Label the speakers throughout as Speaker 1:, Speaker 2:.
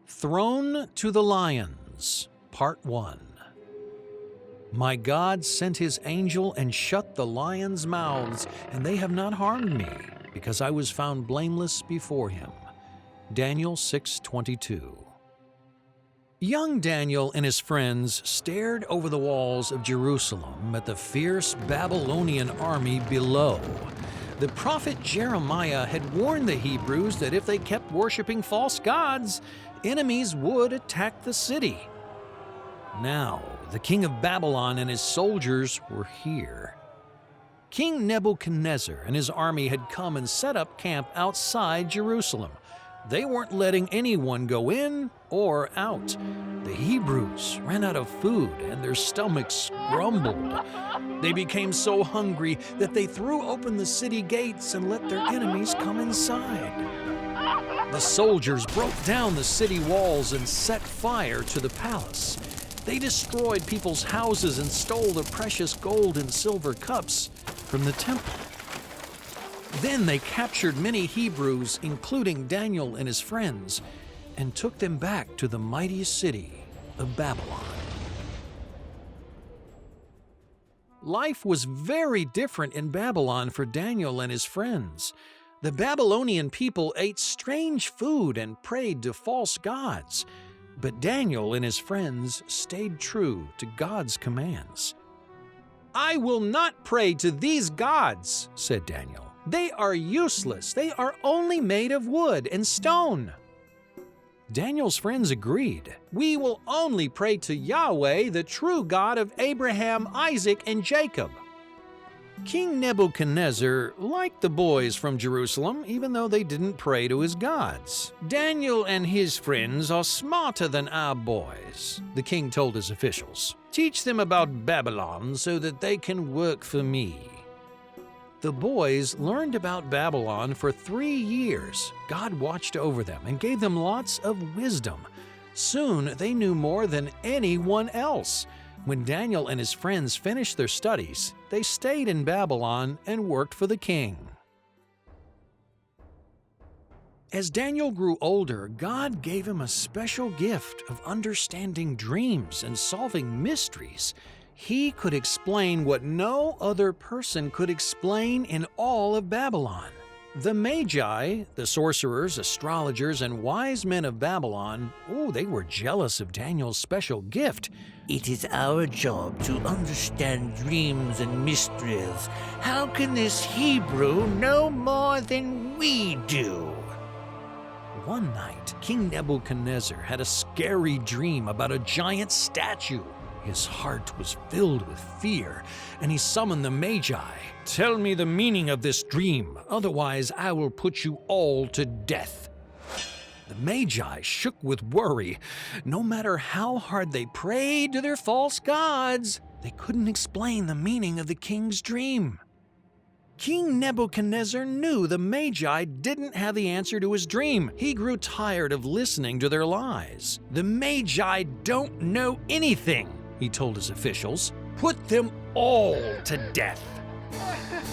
Speaker 1: Thrown to the Lions, Part 1. My God sent his angel and shut the lions' mouths, and they have not harmed me, because I was found blameless before him. Daniel 6:22. Young Daniel and his friends stared over the walls of Jerusalem at the fierce Babylonian army below. The prophet Jeremiah had warned the Hebrews that if they kept worshiping false gods, enemies would attack the city. Now, the king of Babylon and his soldiers were here. King Nebuchadnezzar and his army had come and set up camp outside Jerusalem. They weren't letting anyone go in or out. The Hebrews ran out of food and their stomachs grumbled. They became so hungry that they threw open the city gates and let their enemies come inside. The soldiers broke down the city walls and set fire to the palace. They destroyed people's houses and stole the precious gold and silver cups from the temple. Then they captured many Hebrews, including Daniel and his friends, and took them back to the mighty city of Babylon. Life was very different in Babylon for Daniel and his friends. The Babylonian people ate strange food and prayed to false gods, but Daniel and his friends stayed true to God's commands. "I will not pray to these gods," said Daniel. "They are useless. They are only made of wood and stone." Daniel's friends agreed. "We will only pray to Yahweh, the true God of Abraham, Isaac, and Jacob." King Nebuchadnezzar liked the boys from Jerusalem, even though they didn't pray to his gods. "Daniel and his friends are smarter than our boys," the king told his officials. "Teach them about Babylon so that they can work for me." The boys learned about Babylon for 3 years. God watched over them and gave them lots of wisdom. Soon they knew more than anyone else. When Daniel and his friends finished their studies, they stayed in Babylon and worked for the king. As Daniel grew older, God gave him a special gift of understanding dreams and solving mysteries. He could explain what no other person could explain in all of Babylon. The Magi, the sorcerers, astrologers, and wise men of Babylon, they were jealous of Daniel's special gift.
Speaker 2: "It is our job to understand dreams and mysteries. How can this Hebrew know more than we do?"
Speaker 1: One night, King Nebuchadnezzar had a scary dream about a giant statue. His heart was filled with fear, and he summoned the Magi. "Tell me the meaning of this dream, otherwise I will put you all to death." The Magi shook with worry. No matter how hard they prayed to their false gods, they couldn't explain the meaning of the king's dream. King Nebuchadnezzar knew the Magi didn't have the answer to his dream. He grew tired of listening to their lies. "The Magi don't know anything," he told his officials. "Put them all to death."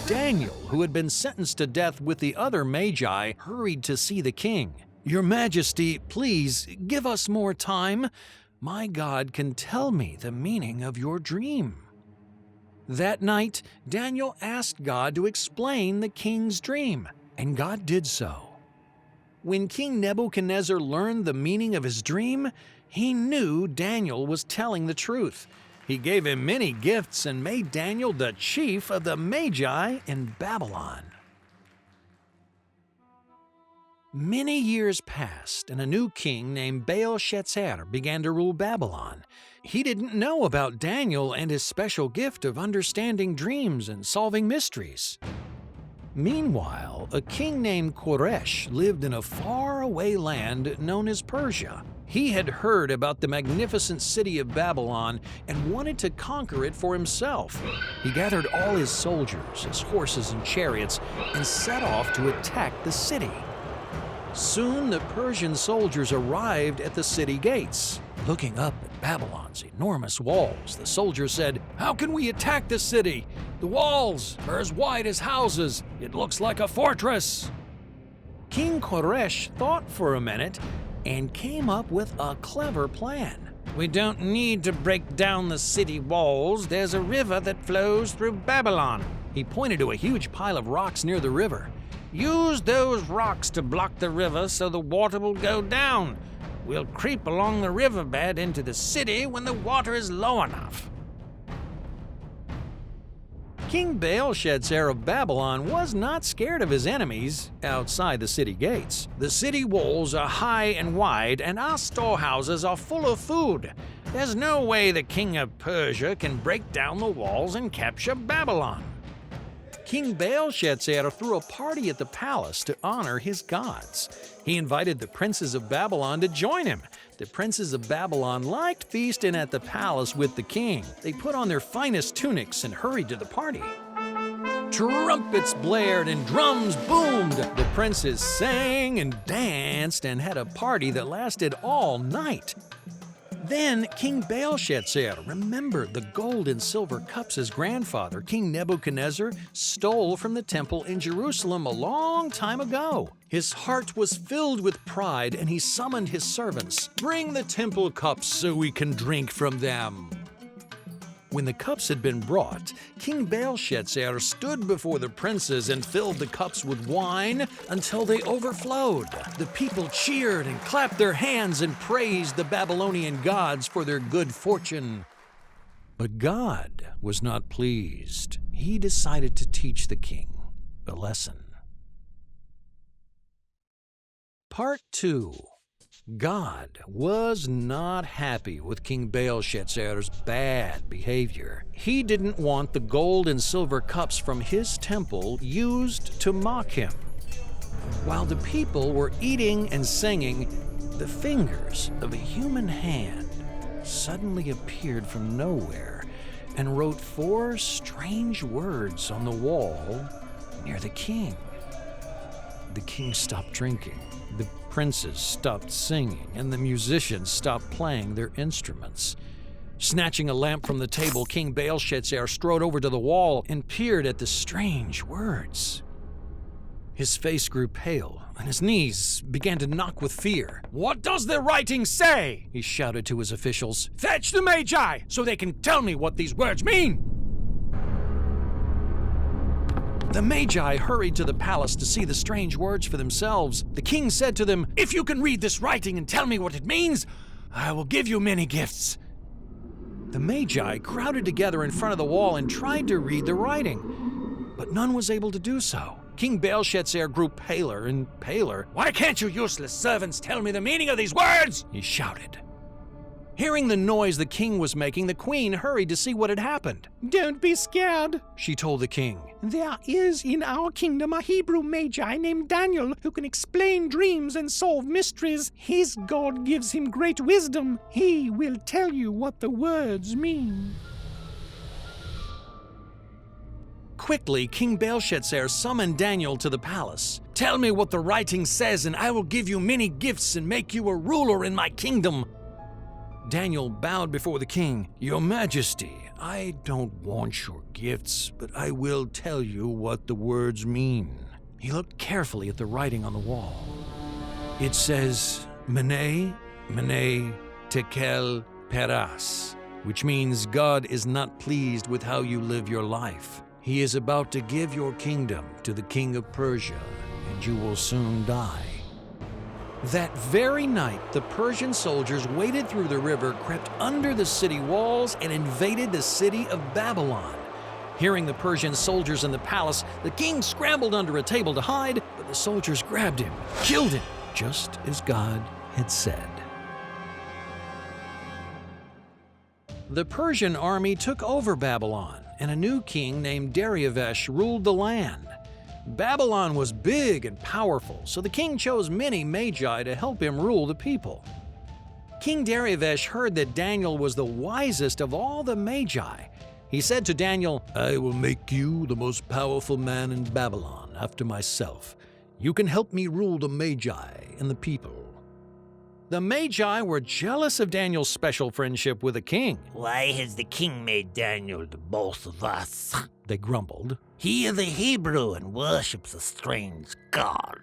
Speaker 1: Daniel, who had been sentenced to death with the other Magi, hurried to see the king. "Your Majesty, please give us more time. My God can tell me the meaning of your dream." That night, Daniel asked God to explain the king's dream, and God did so. When King Nebuchadnezzar learned the meaning of his dream, he knew Daniel was telling the truth. He gave him many gifts and made Daniel the chief of the Magi in Babylon. Many years passed, and a new king named Belshazzar began to rule Babylon. He didn't know about Daniel and his special gift of understanding dreams and solving mysteries. Meanwhile, a king named Koresh lived in a faraway land known as Persia. He had heard about the magnificent city of Babylon and wanted to conquer it for himself. He gathered all his soldiers, his horses and chariots, and set off to attack the city. Soon the Persian soldiers arrived at the city gates. Looking up at Babylon's enormous walls, the soldiers said, "How can we attack the city? The walls are as wide as houses. It looks like a fortress." King Koresh thought for a minute. and came up with a clever plan. "We don't need to break down the city walls. There's a river that flows through Babylon." He pointed to a huge pile of rocks near the river. "Use those rocks to block the river so the water will go down. We'll creep along the riverbed into the city when the water is low enough." King Belshazzar of Babylon was not scared of his enemies outside the city gates. "The city walls are high and wide, and our storehouses are full of food. There's no way the king of Persia can break down the walls and capture Babylon." King Belshazzar threw a party at the palace to honor his gods. He invited the princes of Babylon to join him. The princes of Babylon liked feasting at the palace with the king. They put on their finest tunics and hurried to the party. Trumpets blared and drums boomed. The princes sang and danced and had a party that lasted all night. Then King Belshazzar remembered the gold and silver cups his grandfather, King Nebuchadnezzar, stole from the temple in Jerusalem a long time ago. His heart was filled with pride, and he summoned his servants. "Bring the temple cups so we can drink from them." When the cups had been brought, King Belshazzar stood before the princes and filled the cups with wine until they overflowed. The people cheered and clapped their hands and praised the Babylonian gods for their good fortune. But God was not pleased. He decided to teach the king a lesson. Part 2. God was not happy with King Belshazzar's bad behavior. He didn't want the gold and silver cups from his temple used to mock him. While the people were eating and singing, the fingers of a human hand suddenly appeared from nowhere and wrote 4 strange words on the wall near the king. The king stopped drinking. The princes stopped singing, and the musicians stopped playing their instruments. Snatching a lamp from the table, King Belshazzar strode over to the wall and peered at the strange words. His face grew pale, and his knees began to knock with fear. "What does the writing say?" he shouted to his officials. "Fetch the Magi, so they can tell me what these words mean!" The Magi hurried to the palace to see the strange words for themselves. The king said to them, "If you can read this writing and tell me what it means, I will give you many gifts." The Magi crowded together in front of the wall and tried to read the writing, but none was able to do so. King Belshazzar grew paler and paler. "Why can't you useless servants tell me the meaning of these words?" he shouted. Hearing the noise the king was making, the queen hurried to see what had happened.
Speaker 3: "Don't be scared,"
Speaker 1: she told the king.
Speaker 3: "There is in our kingdom a Hebrew Magi named Daniel who can explain dreams and solve mysteries. His God gives him great wisdom. He will tell you what the words mean."
Speaker 1: Quickly, King Belshazzar summoned Daniel to the palace. "Tell me what the writing says, and I will give you many gifts and make you a ruler in my kingdom." Daniel bowed before the king. "Your Majesty, I don't want your gifts, but I will tell you what the words mean." He looked carefully at the writing on the wall. It says, Mene, Mene, Tekel, Peras, which means God is not pleased with how you live your life. He is about to give your kingdom to the king of Persia, and you will soon die. That very night, the Persian soldiers waded through the river, crept under the city walls, and invaded the city of Babylon. Hearing the Persian soldiers in the palace, the king scrambled under a table to hide, but the soldiers grabbed him, killed him, just as God had said. The Persian army took over Babylon, and a new king named Darius ruled the land. Babylon was big and powerful, so the king chose many Magi to help him rule the people. King Darius heard that Daniel was the wisest of all the Magi. He said to Daniel, "I will make you the most powerful man in Babylon after myself. You can help me rule the Magi and the people." The Magi were jealous of Daniel's special friendship with the king.
Speaker 2: Why has the king made Daniel the boss of us?
Speaker 1: They grumbled.
Speaker 2: He is a Hebrew and worships a strange god.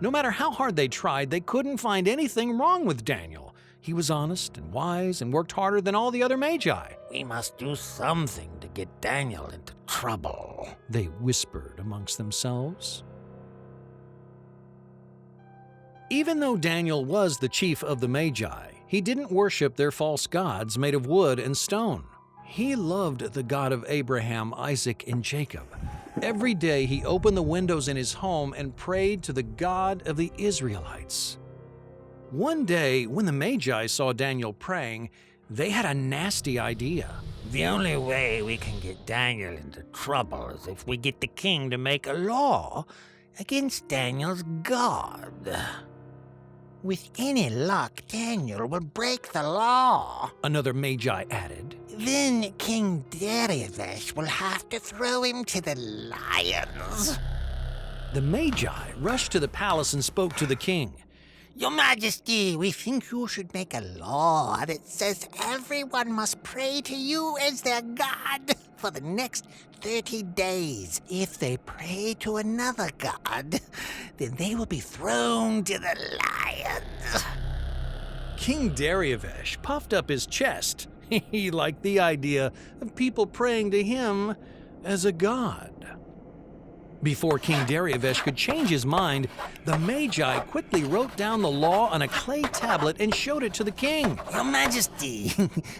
Speaker 1: No matter how hard they tried, they couldn't find anything wrong with Daniel. He was honest and wise and worked harder than all the other Magi.
Speaker 2: We must do something to get Daniel into trouble,
Speaker 1: they whispered amongst themselves. Even though Daniel was the chief of the Magi, he didn't worship their false gods made of wood and stone. He loved the God of Abraham, Isaac, and Jacob. Every day he opened the windows in his home and prayed to the God of the Israelites. One day, when the Magi saw Daniel praying, they had a nasty idea.
Speaker 2: The only way we can get Daniel into trouble is if we get the king to make a law against Daniel's God. With any luck, Daniel will break the law,
Speaker 1: Another Magi added.
Speaker 2: Then King Darius will have to throw him to the lions.
Speaker 1: The Magi rushed to the palace and spoke to the king.
Speaker 2: Your Majesty, we think you should make a law that says everyone must pray to you as their God for the next 30 days. If they pray to another god, then they will be thrown to the lions.
Speaker 1: King Darius puffed up his chest. He liked the idea of people praying to him as a god. Before King Darius could change his mind, the Magi quickly wrote down the law on a clay tablet and showed it to the king.
Speaker 2: Your Majesty,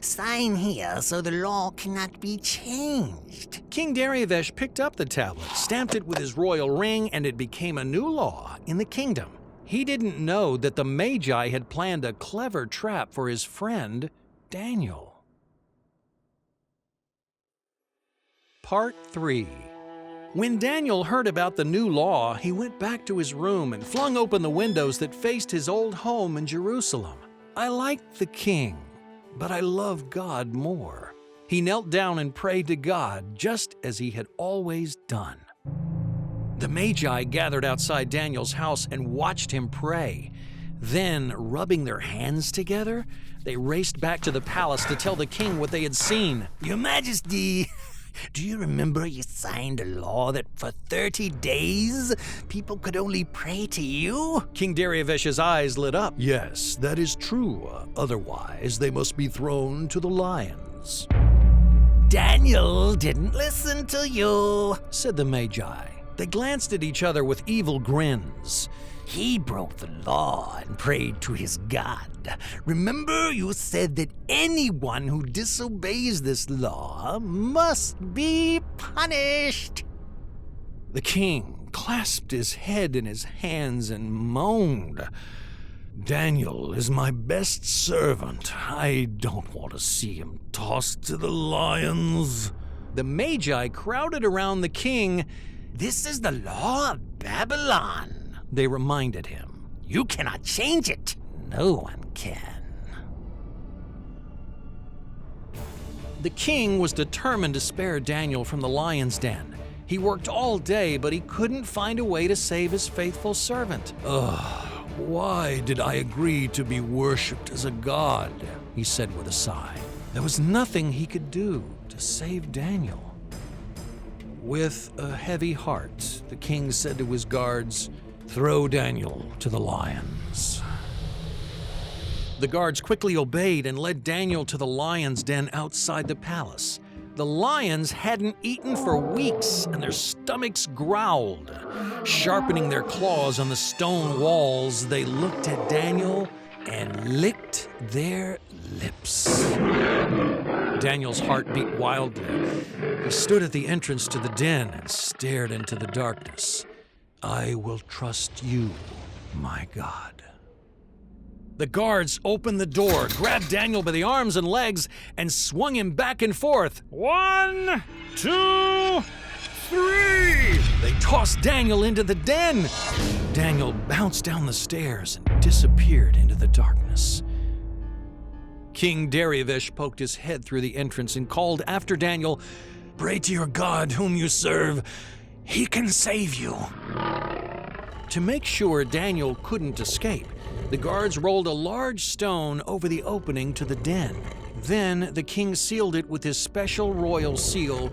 Speaker 2: sign here so the law cannot be changed.
Speaker 1: King Darius picked up the tablet, stamped it with his royal ring, and it became a new law in the kingdom. He didn't know that the Magi had planned a clever trap for his friend, Daniel. Part 3. When Daniel heard about the new law, he went back to his room and flung open the windows that faced his old home in Jerusalem. I liked the king, but I loved God more. He knelt down and prayed to God, just as he had always done. The Magi gathered outside Daniel's house and watched him pray. Then, rubbing their hands together, they raced back to the palace to tell the king what they had seen.
Speaker 2: Your Majesty, do you remember you signed a law that for 30 days people could only pray to you?
Speaker 1: King Darius's eyes lit up. Yes, that is true. Otherwise, they must be thrown to the lions.
Speaker 2: Daniel didn't listen to you,
Speaker 1: said the Magi. They glanced at each other with evil grins.
Speaker 2: He broke the law and prayed to his God. Remember, you said that anyone who disobeys this law must be punished.
Speaker 1: The king clasped his head in his hands and moaned. Daniel is my best servant. I don't want to see him tossed to the lions. The Magi crowded around the king.
Speaker 2: This is the law of Babylon,
Speaker 1: they reminded him.
Speaker 2: You cannot change it. No one can.
Speaker 1: The king was determined to spare Daniel from the lion's den. He worked all day, but he couldn't find a way to save his faithful servant. Why did I agree to be worshipped as a god? He said with a sigh. There was nothing he could do to save Daniel. With a heavy heart, the king said to his guards, "Throw Daniel to the lions." The guards quickly obeyed and led Daniel to the lion's den outside the palace. The lions hadn't eaten for weeks, and their stomachs growled. Sharpening their claws on the stone walls, they looked at Daniel and licked their lips. Daniel's heart beat wildly. He stood at the entrance to the den and stared into the darkness. "I will trust you, my God." The guards opened the door, grabbed Daniel by the arms and legs, and swung him back and forth. 1, 2, 3! They tossed Daniel into the den. Daniel bounced down the stairs and disappeared into the darkness. King Darius poked his head through the entrance and called after Daniel, "Pray to your God whom you serve. He can save you." To make sure Daniel couldn't escape, the guards rolled a large stone over the opening to the den. Then the king sealed it with his special royal seal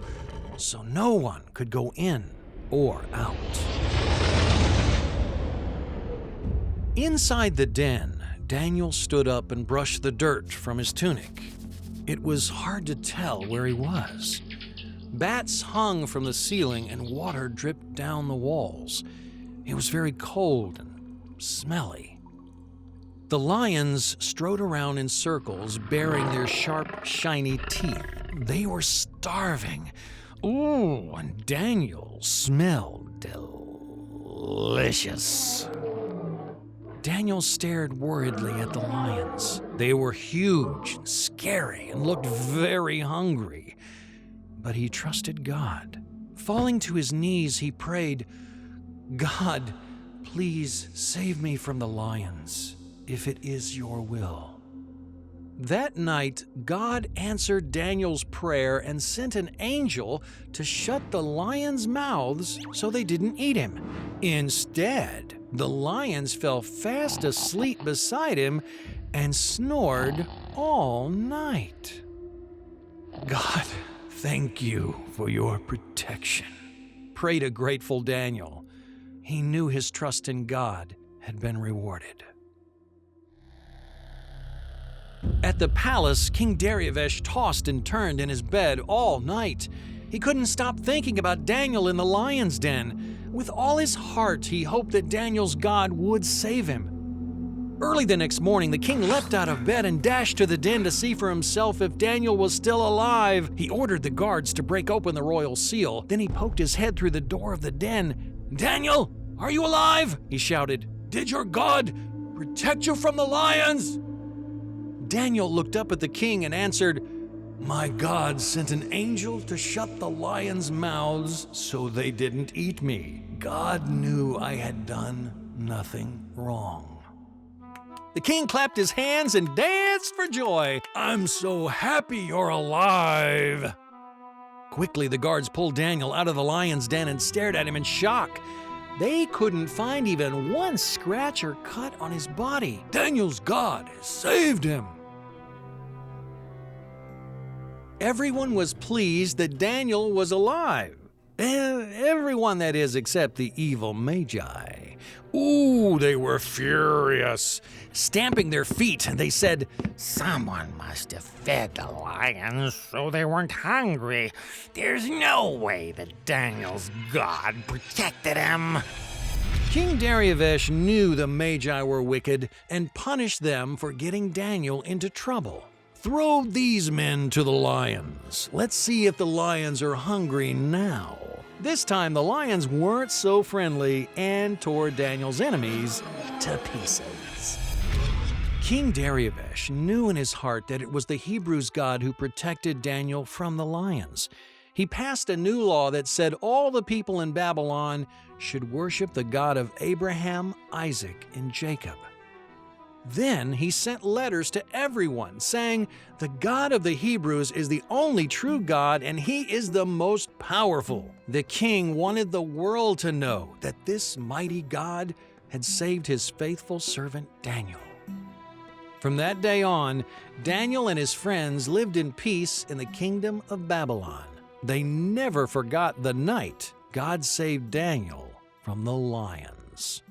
Speaker 1: so no one could go in or out. Inside the den, Daniel stood up and brushed the dirt from his tunic. It was hard to tell where he was. Bats hung from the ceiling and water dripped down the walls. It was very cold and smelly. The lions strode around in circles, baring their sharp, shiny teeth. They were starving. Ooh, and Daniel smelled delicious. Daniel stared worriedly at the lions. They were huge and scary and looked very hungry. But he trusted God. Falling to his knees, he prayed, "God, please save me from the lions, if it is your will." That night, God answered Daniel's prayer and sent an angel to shut the lions' mouths so they didn't eat him. Instead, the lions fell fast asleep beside him and snored all night. God, thank you for your protection, prayed a grateful Daniel. He knew his trust in God had been rewarded. At the palace, King Darius tossed and turned in his bed all night. He couldn't stop thinking about Daniel in the lion's den. With all his heart, he hoped that Daniel's God would save him. Early the next morning, the king leapt out of bed and dashed to the den to see for himself if Daniel was still alive. He ordered the guards to break open the royal seal. Then he poked his head through the door of the den. "Daniel, are you alive?" he shouted. "Did your God protect you from the lions?" Daniel looked up at the king and answered, "My God sent an angel to shut the lions' mouths so they didn't eat me. God knew I had done nothing wrong." The king clapped his hands and danced for joy. "I'm so happy you're alive." Quickly, the guards pulled Daniel out of the lion's den and stared at him in shock. They couldn't find even one scratch or cut on his body. Daniel's God has saved him. Everyone was pleased that Daniel was alive. Everyone, that is, except the evil Magi. Ooh, they were furious. Stamping their feet, they said,
Speaker 2: Someone must have fed the lions so they weren't hungry. There's no way that Daniel's God protected him.
Speaker 1: King Darius knew the Magi were wicked and punished them for getting Daniel into trouble. "Throw these men to the lions. Let's see if the lions are hungry now." This time, the lions weren't so friendly and tore Daniel's enemies to pieces. King Darius knew in his heart that it was the Hebrews' God who protected Daniel from the lions. He passed a new law that said all the people in Babylon should worship the God of Abraham, Isaac, and Jacob. Then he sent letters to everyone saying, "The God of the Hebrews is the only true God, and he is the most powerful." The king wanted the world to know that this mighty God had saved his faithful servant Daniel. From that day on, Daniel and his friends lived in peace in the kingdom of Babylon. They never forgot the night God saved Daniel from the lions.